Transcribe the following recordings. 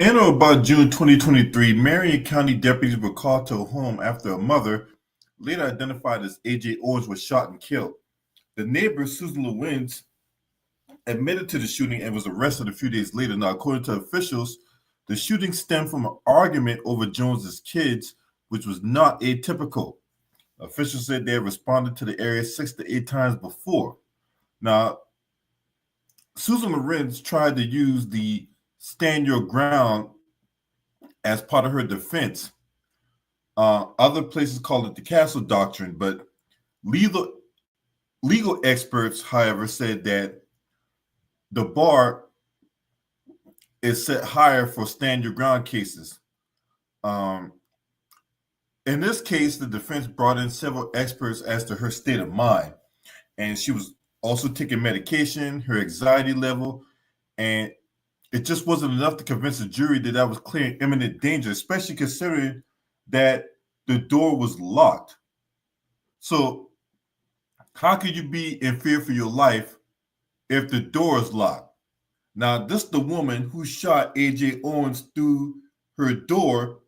In or about June 2023, Marion County deputies were called to a home after a mother, later identified as AJ Owens, was shot and killed. The neighbor, Susan Lorincz, admitted to the shooting and was arrested a few days later. Now, according to officials, the shooting stemmed from an argument over Jones's kids, which was not atypical. Officials said they had responded to the area 6 to 8 times before. Now, Susan Lorincz tried to use the stand your ground as part of her defense. Other places call it the castle doctrine, but legal legal experts, however, said that the bar is set higher for stand your ground cases. Um, in this case, the defense brought in several experts as to her state of mind, and she was also taking medication, her anxiety level, and it just wasn't enough to convince the jury that that was clear and imminent danger, especially considering that the door was locked. So, how could you be in fear for your life if the door is locked? Now, this is the woman who shot AJ Owens through her door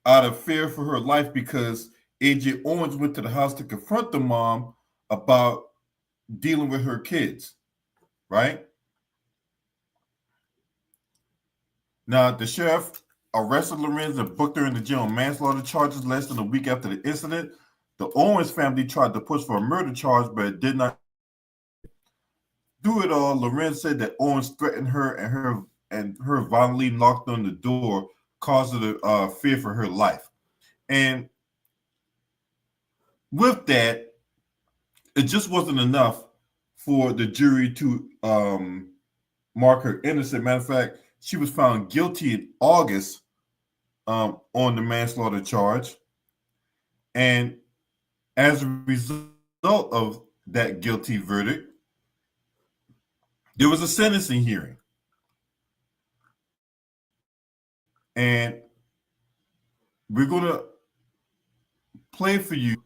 out of fear for her life because AJ Owens went to the house to confront the mom about dealing with her kids, right? Now, the sheriff arrested Lorincz and booked her in the jail on manslaughter charges less than a week after the incident. The Owens family tried to push for a murder charge, but it did not. Through it all, Lorincz said that Owens threatened her and her violently knocked on the door, caused her to fear for her life. And with that, it just wasn't enough for the jury to mark her innocent. Matter of fact, she was found guilty in August on the manslaughter charge. And as a result of that guilty verdict, there was a sentencing hearing. And we're going to play for you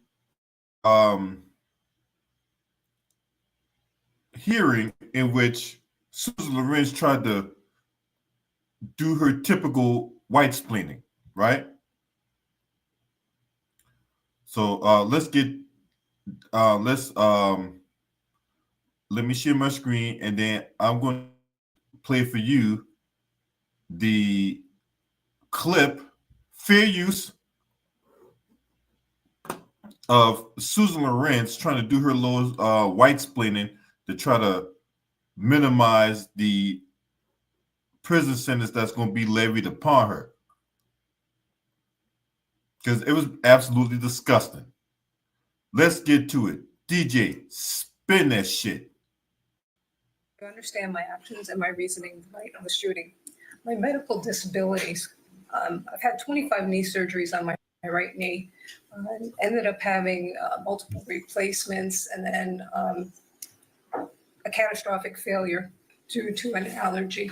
hearing in which Susan Lorincz tried to do her typical white splaining, right? So let me share my screen, and then I'm going to play for you the clip, fair use of Susan Lorincz trying to do her little white splaining to try to minimize the prison sentence that's going to be levied upon her. Because it was absolutely disgusting. Let's get to it. DJ, spin that shit. To understand my actions and my reasoning right on the shooting. My medical disabilities. I've had 25 knee surgeries on my right knee. Ended up having multiple replacements and then a catastrophic failure due to an allergy.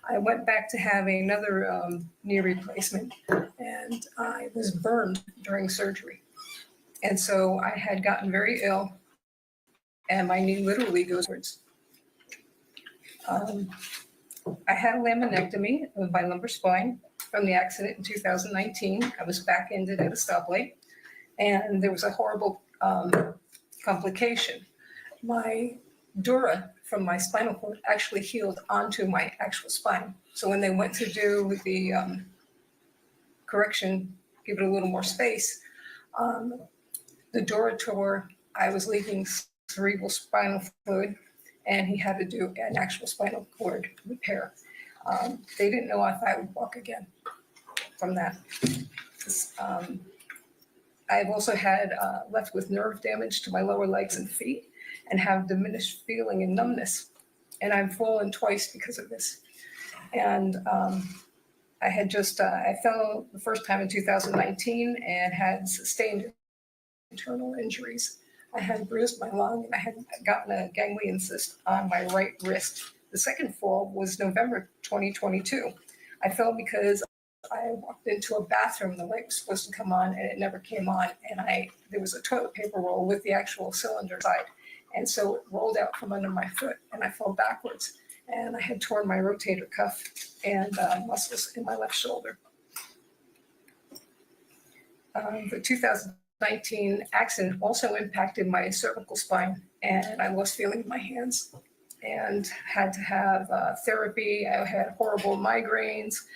I went back to having another knee replacement, and I was burned during surgery. And so I had gotten very ill, and my knee literally goes towards. I had a laminectomy of my lumbar spine from the accident in 2019. I was back-ended at a stoplight, and there was a horrible complication. My dura from my spinal cord actually healed onto my actual spine. So when they went to do the correction, give it a little more space, the dura tore. I was leaking cerebral spinal fluid, and he had to do an actual spinal cord repair. They didn't know if I would walk again from that. I've also had left with nerve damage to my lower legs and feet and have diminished feeling and numbness. And I've fallen twice because of this. And I had just, I fell the first time in 2019 and had sustained internal injuries. I had bruised my lung and I had gotten a ganglion cyst on my right wrist. The second fall was November 2022. I fell because I walked into a bathroom, the light was supposed to come on and it never came on. And there was a toilet paper roll with the actual cylinder side. And so it rolled out from under my foot and I fell backwards. and I had torn my rotator cuff and muscles in my left shoulder. The 2019 accident also impacted my cervical spine, and I lost feeling in my hands and had to have therapy. I had horrible migraines,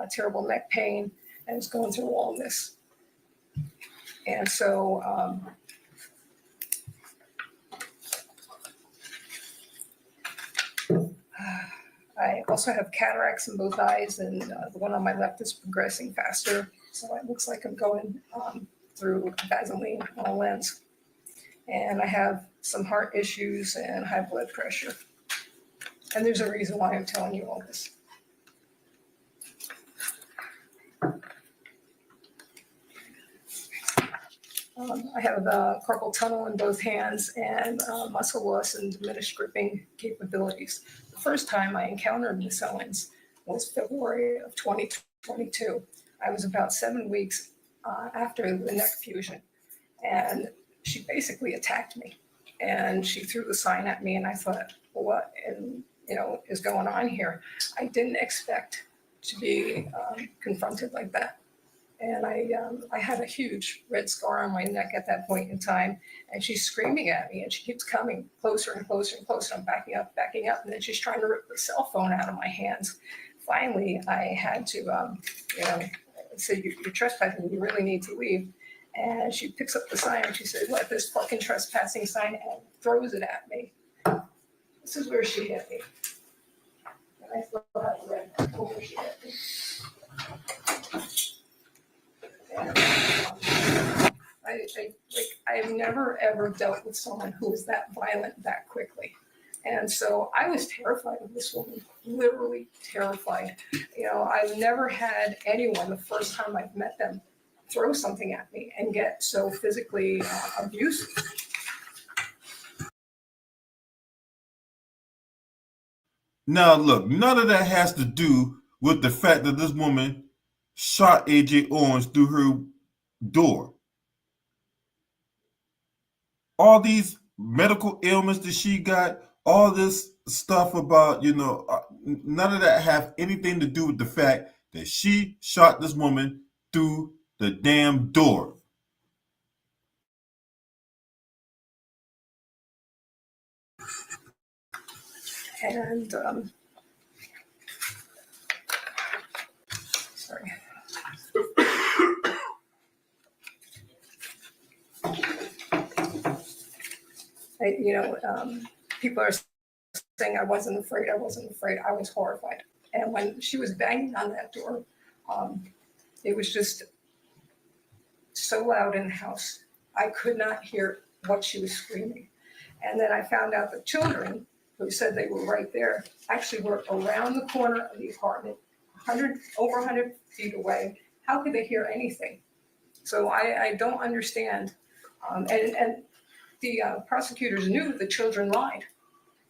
terrible neck pain, and was going through all this. And so I also have cataracts in both eyes, and the one on my left is progressing faster. So it looks like I'm going through Vaseline on a lens. And I have some heart issues and high blood pressure. And there's a reason why I'm telling you all this. I have carpal tunnel in both hands and muscle loss and diminished gripping capabilities. The first time I encountered Miss Owens was February of 2022. I was about 7 weeks after the neck fusion, and she basically attacked me. And she threw the sign at me, and I thought, what is going on here? I didn't expect to be confronted like that. And I had a huge red scar on my neck at that point in time. And she's screaming at me, and she keeps coming closer and closer and closer. I'm backing up. And then she's trying to rip the cell phone out of my hands. Finally, I had to, say, you're trespassing. You really need to leave. And she picks up the sign, and she says, "What, this fucking trespassing sign?" and throws it at me. This is where she hit me. And I still have the red where she hit me. I've never ever dealt with someone who was that violent that quickly. And so I was terrified of this woman, literally terrified. I've never had anyone, the first time I've met them, throw something at me and get so physically abusive. Now, look, none of that has to do with the fact that this woman shot AJ Owens through her door. All these medical ailments that she got, all this stuff about, none of that have anything to do with the fact that she shot this woman through the damn door. And sorry. People are saying I wasn't afraid. I was horrified. And when she was banging on that door, it was just so loud in the house. I could not hear what she was screaming. And then I found out the children, who said they were right there, actually were around the corner of the apartment, over 100 feet away. How could they hear anything? So I don't understand. And the prosecutors knew the children lied.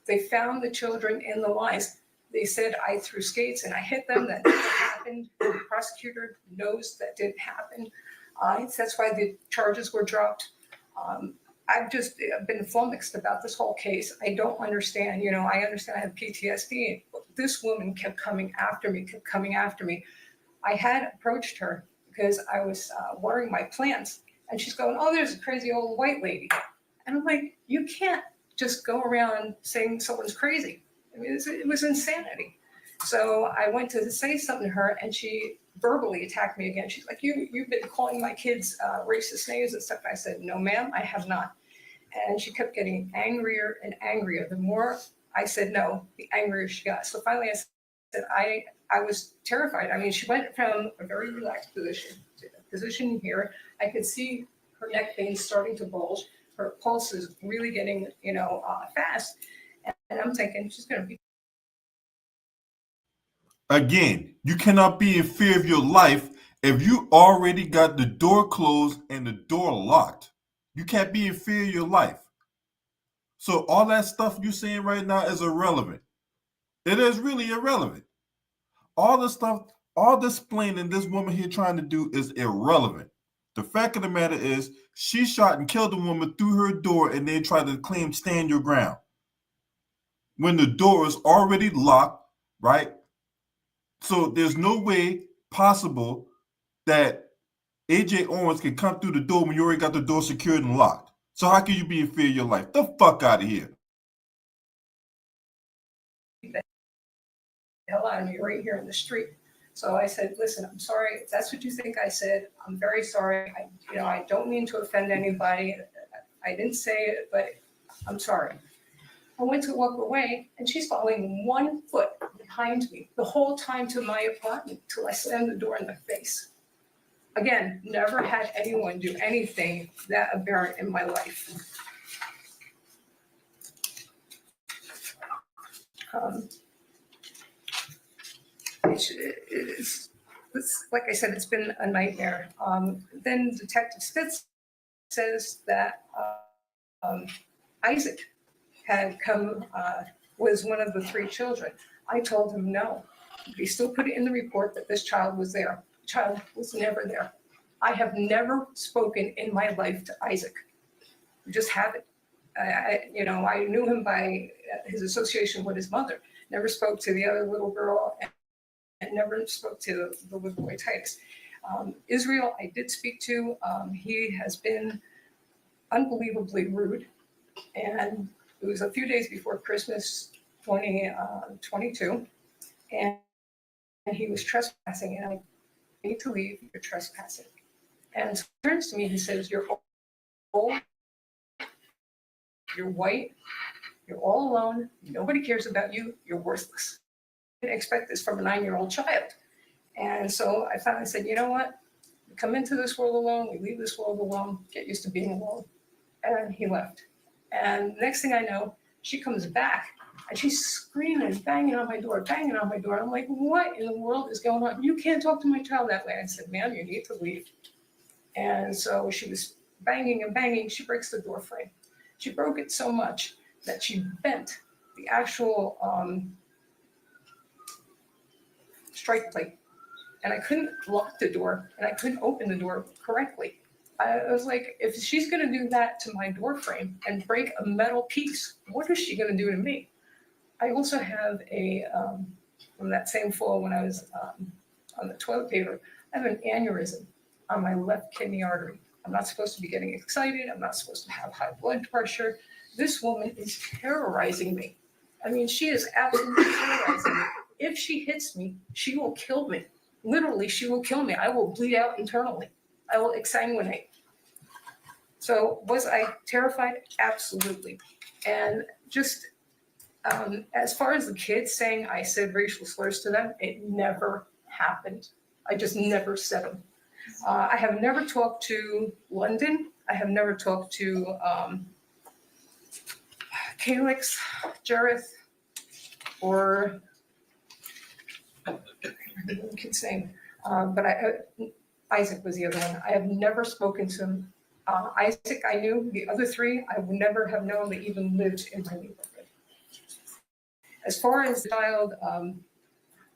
They found the children in the lies. They said I threw skates and I hit them. That didn't happen. The prosecutor knows that didn't happen. That's why the charges were dropped. I've just been flummoxed about this whole case. I don't understand. I understand I have PTSD, but this woman kept coming after me. I had approached her because I was watering my plants, and she's going, "Oh, there's a crazy old white lady." And I'm like, you can't just go around saying someone's crazy. I mean, it was insanity. So I went to say something to her, and she verbally attacked me again. She's like, you've been calling my kids racist names and stuff. I said, "No, ma'am, I have not." And she kept getting angrier and angrier. The more I said no, the angrier she got. So finally I said, I was terrified. I mean, she went from a very relaxed position to a position here. I could see her neck veins starting to bulge. Her pulse is really getting, fast. And I'm thinking she's going to be. Again, you cannot be in fear of your life if you already got the door closed and the door locked. You can't be in fear of your life. So all that stuff you're saying right now is irrelevant. It is really irrelevant. All the stuff, all this explaining this woman here trying to do is irrelevant. The fact of the matter is, she shot and killed a woman through her door and then tried to claim stand your ground. when the door is already locked, right? So there's no way possible that AJ Owens can come through the door when you already got the door secured and locked. So how can you be in fear of your life? The fuck out of here. The hell out of me right here in the street. So I said, listen, I'm sorry. If that's what you think I said, I'm very sorry. I don't mean to offend anybody. I didn't say it, but I'm sorry. I went to walk away, and she's following 1 foot behind me the whole time to my apartment till I slammed the door in my face. Again, never had anyone do anything that aberrant in my life. It's like I said, it's been a nightmare. Then Detective Spitz says that Isaac had come, was one of the 3 children. I told him no. He still put it in the report that this child was there. The child was never there. I have never spoken in my life to Isaac. I just haven't. I knew him by his association with his mother. Never spoke to the other little girl, and never spoke to the little boy Titus. Israel, I did speak to. He has been unbelievably rude, and it was a few days before Christmas 2022, and he was trespassing, and I need to leave, you're trespassing. And so he turns to me, he says, you're old, you're white, you're all alone, nobody cares about you, you're worthless. I didn't expect this from a 9-year-old child. And so I finally said, you know what? We come into this world alone, we leave this world alone, get used to being alone. And he left. And next thing I know, she comes back and she's screaming, banging on my door. I'm like, what in the world is going on? You can't talk to my child that way. I said, ma'am, you need to leave. And so she was banging and banging. She breaks the door frame. She broke it so much that she bent the actual strike plate. And I couldn't lock the door and I couldn't open the door correctly. I was like, if she's going to do that to my door frame and break a metal piece, what is she going to do to me? I also have from that same fall when I was on the toilet paper, I have an aneurysm on my left kidney artery. I'm not supposed to be getting excited. I'm not supposed to have high blood pressure. This woman is terrorizing me. I mean, she is absolutely terrorizing me. If she hits me, she will kill me. Literally, she will kill me. I will bleed out internally. I will exsanguinate. So was I terrified? Absolutely. And just as far as the kids saying I said racial slurs to them, it never happened. I just never said them. I have never talked to London. I have never talked to Calix, Jareth, or I don't know the kid's name, but Isaac was the other one. I have never spoken to him. Isaac, I knew. The other 3, I would never have known they even lived in my neighborhood. As far as the child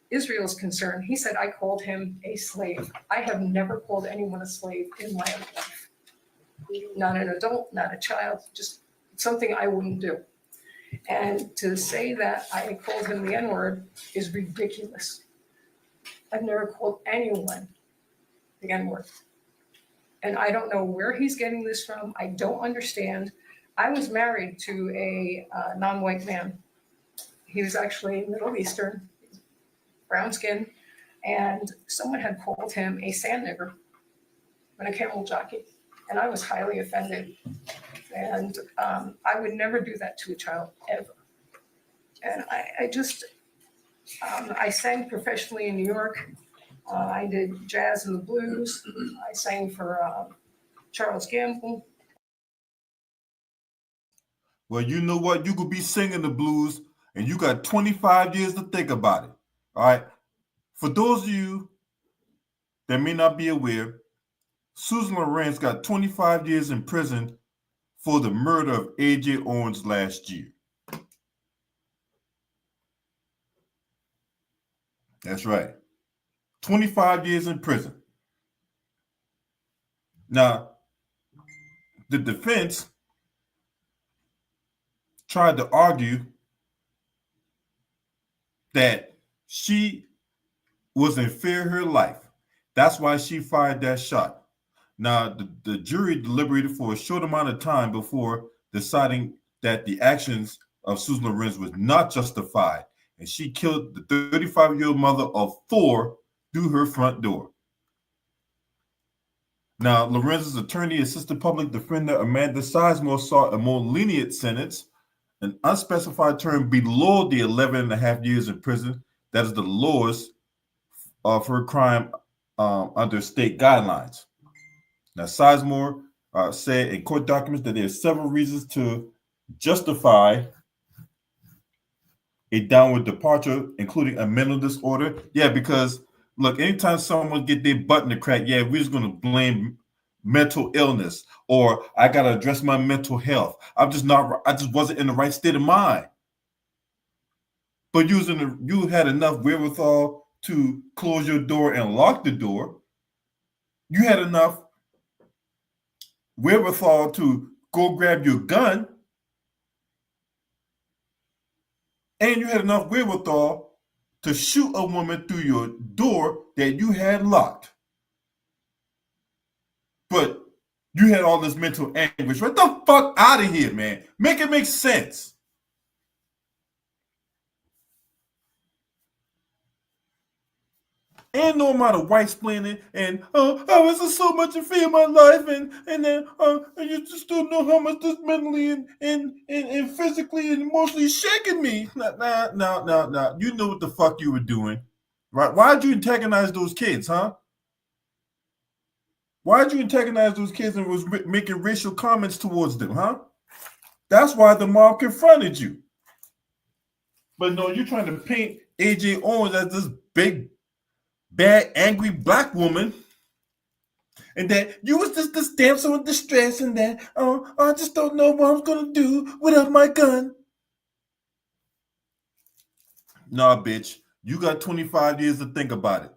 Israel's concerned, he said I called him a slave. I have never called anyone a slave in my life. Not an adult, not a child, just something I wouldn't do. And to say that I called him the N-word is ridiculous. I've never called anyone the N-word. And I don't know where he's getting this from. I don't understand. I was married to a non-white man. He was actually Middle Eastern, brown skin, and someone had called him a sand nigger and a camel jockey. And I was highly offended. And I would never do that to a child, ever. And I sang professionally in New York. I did jazz and the blues. I sang for Charles Gamble. Well, you know what? You could be singing the blues and you got 25 years to think about it. All right. For those of you that may not be aware, Susan Lorincz got 25 years in prison for the murder of AJ Owens last year. That's right. 25 years in prison. Now, the defense tried to argue that she was in fear of her life. That's why she fired that shot. Now, the jury deliberated for a short amount of time before deciding that the actions of Susan Lorincz was not justified, and she killed the 35-year-old mother of 4 through her front door. Now, Lorinz's attorney, assistant public defender Amanda Sizemore, sought a more lenient sentence, an unspecified term below the 11 and a half years in prison. That is the lowest of her crime under state guidelines. Now, Sizemore said in court documents that there are several reasons to justify a downward departure, including a mental disorder. Yeah, because look, anytime someone get their butt in the crack, yeah, we're just gonna blame mental illness, or I gotta address my mental health. I just wasn't in the right state of mind. But you had enough wherewithal to close your door and lock the door. You had enough wherewithal to go grab your gun, and you had enough wherewithal to shoot a woman through your door that you had locked. But you had all this mental anguish. Get the fuck out of here, man. Make it make sense. And no amount of white splaining and I was just so much in fear of my life, and then you just don't know how much this mentally and physically and emotionally shaking me. Nah. You know what the fuck you were doing, right? Why'd you antagonize those kids, huh? Why'd you antagonize those kids and was making racial comments towards them, huh? That's why the mob confronted you. But no, you're trying to paint AJ Owens as this big, bad, angry black woman, and that you was just this damsel in distress, and that I just don't know what I'm gonna do without my gun. Nah, bitch, you got 25 years to think about it.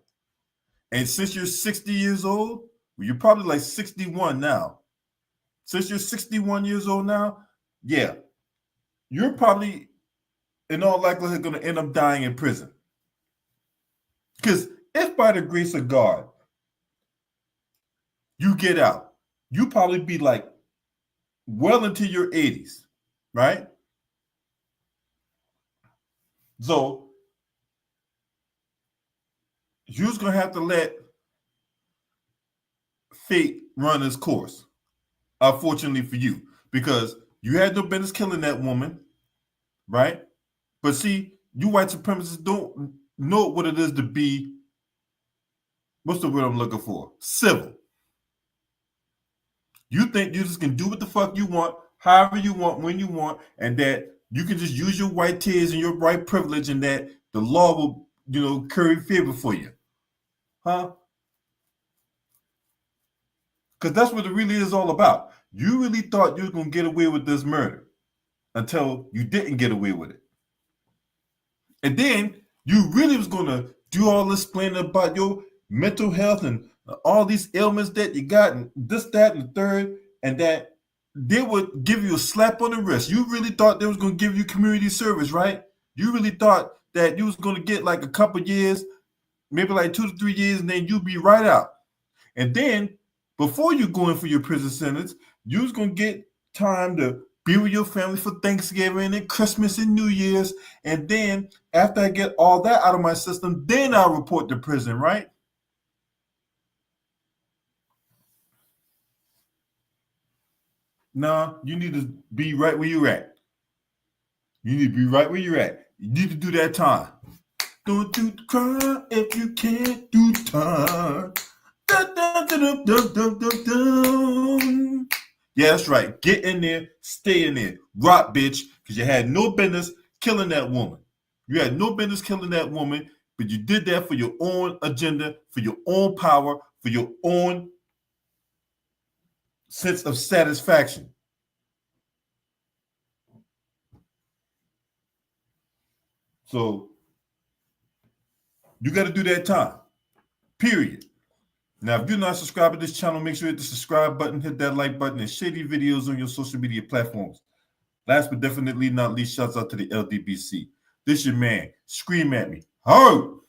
And since you're 60 years old, well, you're probably like 61 now. Since you're 61 years old now, yeah, you're probably in all likelihood going to end up dying in prison. Because if by the grace of God you get out, you probably be like well into your 80s, right? So you're just going to have to let fate run its course, unfortunately for you, because you had no business killing that woman, right? But see, you white supremacists don't know what it is to be, what's the word I'm looking for? Civil. You think you just can do what the fuck you want, however you want, when you want, and that you can just use your white tears and your white privilege, and that the law will, curry favor for you. Huh? Because that's what it really is all about. You really thought you were going to get away with this murder until you didn't get away with it. And then you really was going to do all this explaining about your mental health and all these ailments that you got and this, that, and the third, and that they would give you a slap on the wrist. You really thought they was going to give you community service, right? You really thought that you was going to get like a couple years, maybe like 2 to 3 years, and then you'd be right out. And then before you go in for your prison sentence, you was going to get time to be with your family for Thanksgiving and Christmas and New Year's. And then after I get all that out of my system, then I'll report to prison, right? No, you need to be right where you're at. You need to be right where you're at. You need to do that time. Don't do the crime if you can't do time. Dun, dun, dun, dun, dun, dun, dun. Yeah, that's right. Get in there, stay in there. Rock, bitch, because you had no business killing that woman. You had no business killing that woman, but you did that for your own agenda, for your own power, for your own sense of satisfaction. So you got to do that time, period. Now, if you're not subscribed to this channel, make sure you hit the subscribe button, hit that like button, and share these videos on your social media platforms. Last but definitely not least, shouts out to the LDBC. This your man. Scream at me. Ho!